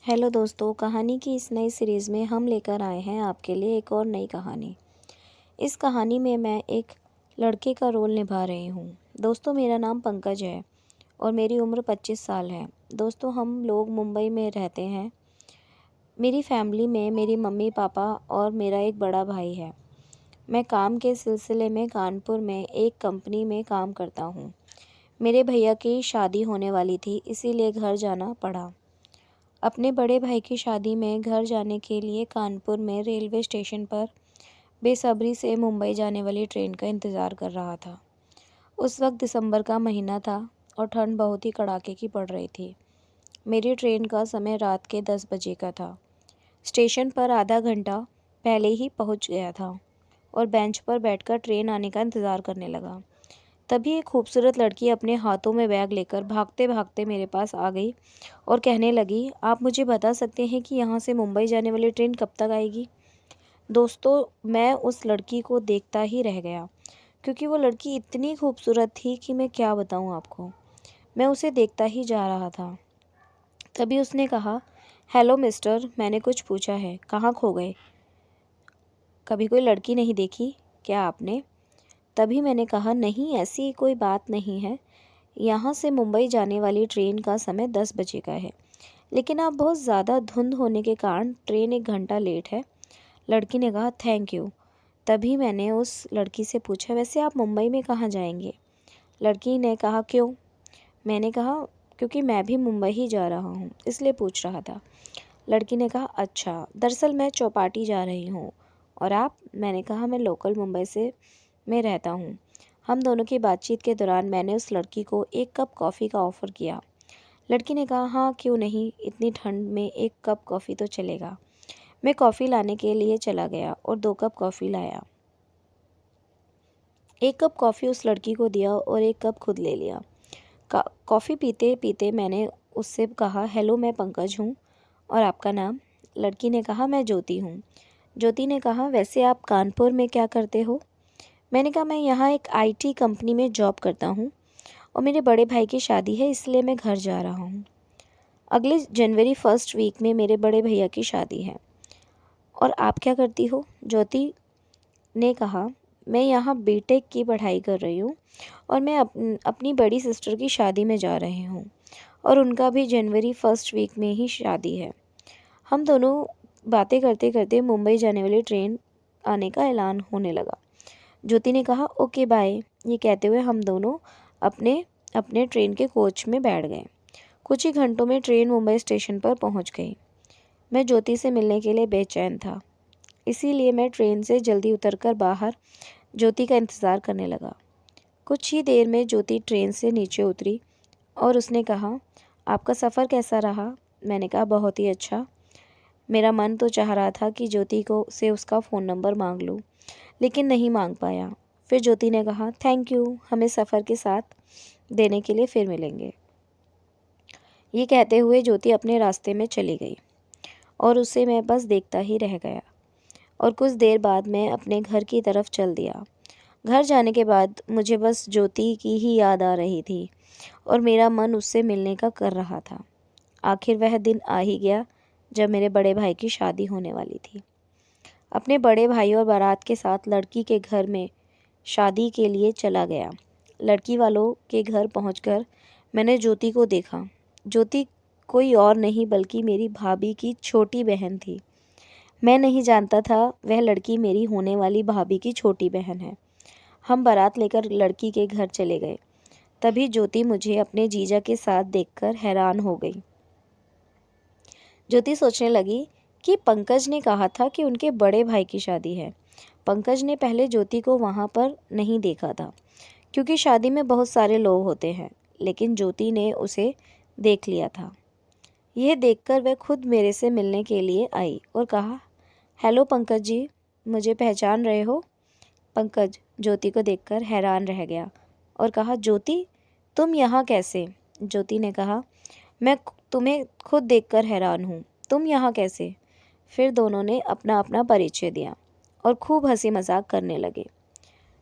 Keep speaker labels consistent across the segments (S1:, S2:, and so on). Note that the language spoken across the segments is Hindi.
S1: हेलो दोस्तों, कहानी की इस नई सीरीज़ में हम लेकर आए हैं आपके लिए एक और नई कहानी। इस कहानी में मैं एक लड़के का रोल निभा रही हूँ। दोस्तों, मेरा नाम पंकज है और मेरी उम्र 25 साल है। दोस्तों, हम लोग मुंबई में रहते हैं। मेरी फैमिली में मेरी मम्मी पापा और मेरा एक बड़ा भाई है। मैं काम के सिलसिले में कानपुर में एक कंपनी में काम करता हूँ। मेरे भैया की शादी होने वाली थी, इसीलिए घर जाना पड़ा। अपने बड़े भाई की शादी में घर जाने के लिए कानपुर में रेलवे स्टेशन पर बेसब्री से मुंबई जाने वाली ट्रेन का इंतज़ार कर रहा था। उस वक्त दिसंबर का महीना था और ठंड बहुत ही कड़ाके की पड़ रही थी। मेरी ट्रेन का समय रात के 10 बजे का था। स्टेशन पर आधा घंटा पहले ही पहुंच गया था और बेंच पर बैठकर ट्रेन आने का इंतज़ार करने लगा। तभी एक खूबसूरत लड़की अपने हाथों में बैग लेकर भागते भागते मेरे पास आ गई और कहने लगी, आप मुझे बता सकते हैं कि यहाँ से मुंबई जाने वाली ट्रेन कब तक आएगी? दोस्तों, मैं उस लड़की को देखता ही रह गया क्योंकि वो लड़की इतनी खूबसूरत थी कि मैं क्या बताऊँ आपको। मैं उसे देखता ही जा रहा था। तभी उसने कहा, हेलो मिस्टर, मैंने कुछ पूछा है, कहाँ खो गए? कभी कोई लड़की नहीं देखी क्या आपने? तभी मैंने कहा, नहीं, ऐसी कोई बात नहीं है। यहाँ से मुंबई जाने वाली ट्रेन का समय 10 बजे का है, लेकिन आप बहुत ज़्यादा धुंध होने के कारण ट्रेन 1 घंटा लेट है। लड़की ने कहा, थैंक यू। तभी मैंने उस लड़की से पूछा, वैसे आप मुंबई में कहाँ जाएंगे? लड़की ने कहा, क्यों? मैंने कहा, क्योंकि मैं भी मुंबई ही जा रहा हूँ, इसलिए पूछ रहा था। लड़की ने कहा, अच्छा, दरअसल मैं चौपाटी जा रही हूँ। और आप? मैंने कहा, मैं लोकल मुंबई से में रहता हूँ। हम दोनों की बातचीत के दौरान मैंने उस लड़की को 1 कप कॉफ़ी का ऑफ़र किया। लड़की ने कहा, हाँ, क्यों नहीं, इतनी ठंड में 1 कप कॉफ़ी तो चलेगा। मैं कॉफ़ी लाने के लिए चला गया और 2 कप कॉफ़ी लाया। 1 कप कॉफ़ी उस लड़की को दिया और 1 कप खुद ले लिया। कॉफ़ी पीते पीते मैंने उससे कहा, हेलो, मैं पंकज हूँ, और आपका नाम? लड़की ने कहा, मैं ज्योति हूँ। ज्योति ने कहा, वैसे आप कानपुर में क्या करते हो? मैंने कहा, मैं यहाँ एक आईटी कंपनी में जॉब करता हूँ और मेरे बड़े भाई की शादी है, इसलिए मैं घर जा रहा हूँ। अगले जनवरी फर्स्ट वीक में मेरे बड़े भैया की शादी है। और आप क्या करती हो? ज्योति ने कहा, मैं यहाँ बीटेक की पढ़ाई कर रही हूँ और मैं अपनी बड़ी सिस्टर की शादी में जा रही हूँ और उनका भी जनवरी फर्स्ट वीक में ही शादी है। हम दोनों बातें करते करते मुंबई जाने वाली ट्रेन आने का ऐलान होने लगा। ज्योति ने कहा, ओके बाय। ये कहते हुए हम दोनों अपने अपने ट्रेन के कोच में बैठ गए। कुछ ही घंटों में ट्रेन मुंबई स्टेशन पर पहुंच गई। मैं ज्योति से मिलने के लिए बेचैन था, इसीलिए मैं ट्रेन से जल्दी उतरकर बाहर ज्योति का इंतज़ार करने लगा। कुछ ही देर में ज्योति ट्रेन से नीचे उतरी और उसने कहा, आपका सफ़र कैसा रहा? मैंने कहा, बहुत ही अच्छा। मेरा मन तो चाह रहा था कि ज्योति को से उसका फ़ोन नंबर मांग लूँ, लेकिन नहीं मांग पाया। फिर ज्योति ने कहा, थैंक यू, हमें सफ़र के साथ देने के लिए फिर मिलेंगे। ये कहते हुए ज्योति अपने रास्ते में चली गई और उसे मैं बस देखता ही रह गया। और कुछ देर बाद मैं अपने घर की तरफ चल दिया। घर जाने के बाद मुझे बस ज्योति की ही याद आ रही थी और मेरा मन उससे मिलने का कर रहा था। आखिर वह दिन आ ही गया जब मेरे बड़े भाई की शादी होने वाली थी। अपने बड़े भाई और बारात के साथ लड़की के घर में शादी के लिए चला गया। लड़की वालों के घर पहुंचकर मैंने ज्योति को देखा। ज्योति कोई और नहीं बल्कि मेरी भाभी की छोटी बहन थी। मैं नहीं जानता था वह लड़की मेरी होने वाली भाभी की छोटी बहन है। हम बारात लेकर लड़की के घर चले गए। तभी ज्योति मुझे अपने जीजा के साथ देखकर हैरान हो गई। ज्योति सोचने लगी कि पंकज ने कहा था कि उनके बड़े भाई की शादी है। पंकज ने पहले ज्योति को वहाँ पर नहीं देखा था क्योंकि शादी में बहुत सारे लोग होते हैं, लेकिन ज्योति ने उसे देख लिया था। यह देखकर वह खुद मेरे से मिलने के लिए आई और कहा, हेलो पंकज जी, मुझे पहचान रहे हो? पंकज ज्योति को देखकर हैरान रह गया और कहा, ज्योति, तुम यहाँ कैसे? ज्योति ने कहा, मैं तुम्हें खुद देखकर हैरान हूँ, तुम यहाँ कैसे? फिर दोनों ने अपना अपना परिचय दिया और खूब हंसी मजाक करने लगे।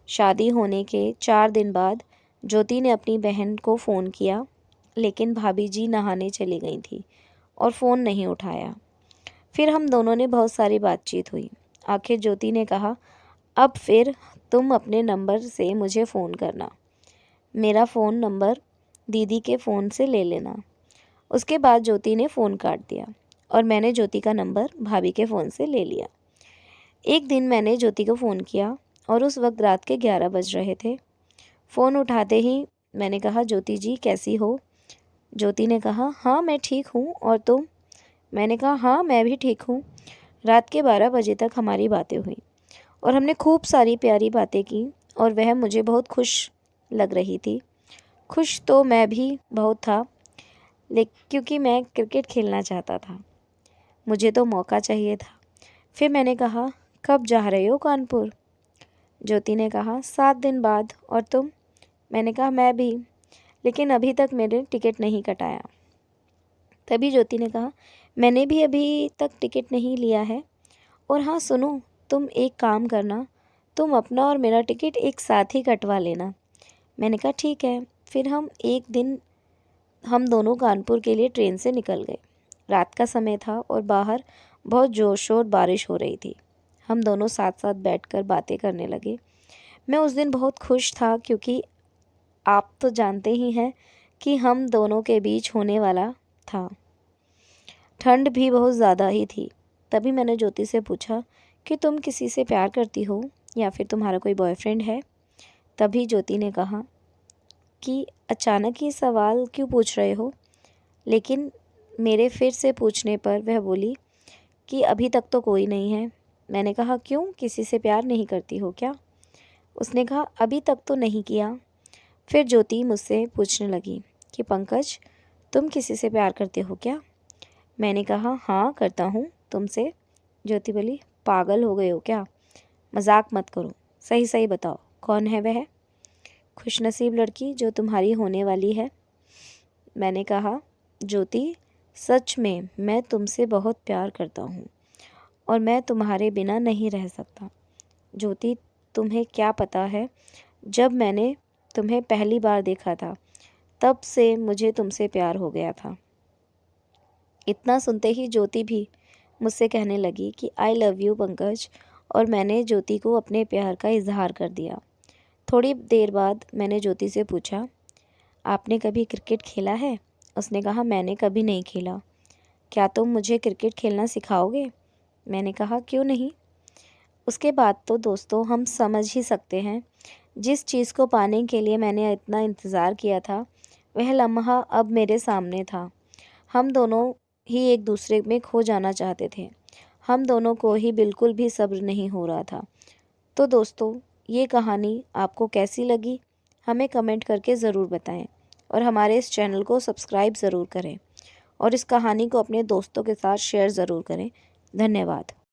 S1: शादी होने के 4 दिन बाद ज्योति ने अपनी बहन को फ़ोन किया, लेकिन भाभी जी नहाने चली गई थी और फ़ोन नहीं उठाया। फिर हम दोनों ने बहुत सारी बातचीत हुई। आखिर ज्योति ने कहा, अब फिर तुम अपने नंबर से मुझे फ़ोन करना, मेरा फ़ोन नंबर दीदी के फ़ोन से ले लेना। उसके बाद ज्योति ने फ़ोन काट दिया और मैंने ज्योति का नंबर भाभी के फ़ोन से ले लिया। एक दिन मैंने ज्योति को फ़ोन किया और उस वक्त रात के 11 बज रहे थे। फ़ोन उठाते ही मैंने कहा, ज्योति जी कैसी हो? ज्योति ने कहा, हाँ मैं ठीक हूँ, और तुम? मैंने कहा, हाँ मैं भी ठीक हूँ। रात के 12 बजे तक हमारी बातें हुई और हमने खूब सारी प्यारी बातें की और वह मुझे बहुत खुश लग रही थी। खुश तो मैं भी बहुत था, लेकिन क्योंकि मैं क्रिकेट खेलना चाहता था, मुझे तो मौका चाहिए था। फिर मैंने कहा, कब जा रहे हो कानपुर? ज्योति ने कहा, 7 दिन बाद। और तुम? मैंने कहा, मैं भी, लेकिन अभी तक मेरे टिकट नहीं कटाया। तभी ज्योति ने कहा, मैंने भी अभी तक टिकट नहीं लिया है। और हाँ सुनो, तुम एक काम करना, तुम अपना और मेरा टिकट एक साथ ही कटवा लेना। मैंने कहा, ठीक है। फिर एक दिन हम दोनों कानपुर के लिए ट्रेन से निकल गए। रात का समय था और बाहर बहुत ज़ोर शोर बारिश हो रही थी। हम दोनों साथ साथ बैठकर बातें करने लगे। मैं उस दिन बहुत खुश था, क्योंकि आप तो जानते ही हैं कि हम दोनों के बीच होने वाला था। ठंड भी बहुत ज़्यादा ही थी। तभी मैंने ज्योति से पूछा कि तुम किसी से प्यार करती हो या फिर तुम्हारा कोई बॉयफ्रेंड है? तभी ज्योति ने कहा कि अचानक ये सवाल क्यों पूछ रहे हो? लेकिन मेरे फिर से पूछने पर वह बोली कि अभी तक तो कोई नहीं है। मैंने कहा, क्यों, किसी से प्यार नहीं करती हो क्या? उसने कहा, अभी तक तो नहीं किया। फिर ज्योति मुझसे पूछने लगी कि पंकज, तुम किसी से प्यार करते हो क्या? मैंने कहा, हाँ करता हूँ, तुमसे। ज्योति बोली, पागल हो गए हो क्या? मजाक मत करो, सही सही बताओ, कौन है वह खुशनसीब लड़की जो तुम्हारी होने वाली है? मैंने कहा, ज्योति सच में मैं तुमसे बहुत प्यार करता हूँ और मैं तुम्हारे बिना नहीं रह सकता। ज्योति, तुम्हें क्या पता है, जब मैंने तुम्हें पहली बार देखा था तब से मुझे तुमसे प्यार हो गया था। इतना सुनते ही ज्योति भी मुझसे कहने लगी कि आई लव यू पंकज, और मैंने ज्योति को अपने प्यार का इजहार कर दिया। थोड़ी देर बाद मैंने ज्योति से पूछा, आपने कभी क्रिकेट खेला है? उसने कहा, मैंने कभी नहीं खेला। क्या तुम मुझे क्रिकेट खेलना सिखाओगे? मैंने कहा, क्यों नहीं। उसके बाद तो दोस्तों हम समझ ही सकते हैं, जिस चीज़ को पाने के लिए मैंने इतना इंतज़ार किया था, वह लम्हा अब मेरे सामने था। हम दोनों ही एक दूसरे में खो जाना चाहते थे। हम दोनों को ही बिल्कुल भी सब्र नहीं हो रहा था। तो दोस्तों, ये कहानी आपको कैसी लगी, हमें कमेंट करके ज़रूर बताएं और हमारे इस चैनल को सब्सक्राइब ज़रूर करें और इस कहानी को अपने दोस्तों के साथ शेयर ज़रूर करें। धन्यवाद।